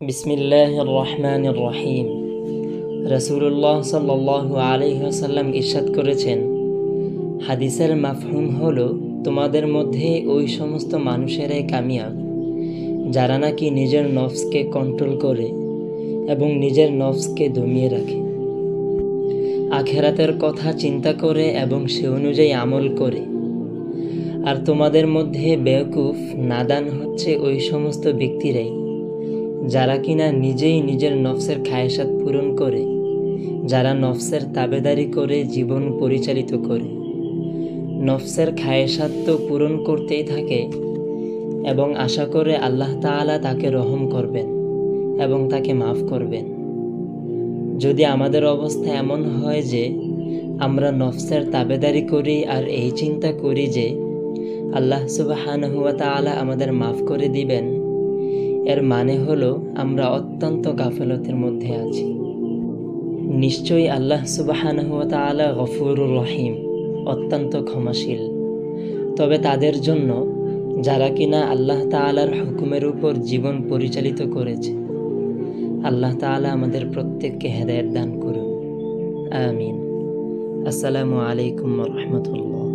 বিসমিল্লাহির রহমানির রহিম। রাসূলুল্লাহ সাল্লাল্লাহু আলাইহি ওয়াসাল্লাম ইরশাদ করেছেন, হাদিসের মাফহুম হলো, তোমাদের মধ্যে ওই সমস্ত মানুষেরাই কামিয়াব যারা নাকি নিজের নফসকে কন্ট্রোল করে এবং নিজের নফসকে দমিয়ে রাখে, আখিরাতের কথা চিন্তা করে এবং সে অনুযায়ী আমল করে। আর তোমাদের মধ্যে বেওকুফ নাদান হচ্ছে ওই সমস্ত ব্যক্তিরাই যারা কিনা নিজেই নিজের নফসের খায়েশাত পূরণ করে, যারা নফসের তাবেদারি করে জীবন পরিচালিত করে। নফসের খায়েশাত তো পূরণ করতেই থাকে এবং আশা করে আল্লাহ তাআলা তাকে রহম করবেন এবং তাকে মাফ করবেন। যদি আমাদের অবস্থা এমন হয় যে আমরা নফসের তাবেদারি করি আর এই চিন্তা করি যে আল্লাহ সুবহানাহু ওয়া তাআলা আমাদের মাফ করে দিবেন, এর মানে হলো আমরা অত্যন্ত গাফলতের মধ্যে আছি। নিশ্চয়ই আল্লাহ সুবহানাহু ওয়া তাআলা গফুরুর রহিম, অত্যন্ত ক্ষমাশীল। তবে তাদের জন্য যারা কিনা আল্লাহ তাআলার হুকুমের উপর জীবন পরিচালিত করেছে। আল্লাহ তাআলা আমাদের প্রত্যেককে হেদায়েত দান করুন, আমিন। আসসালামু আলাইকুম ওয়া রাহমাতুল্লাহ।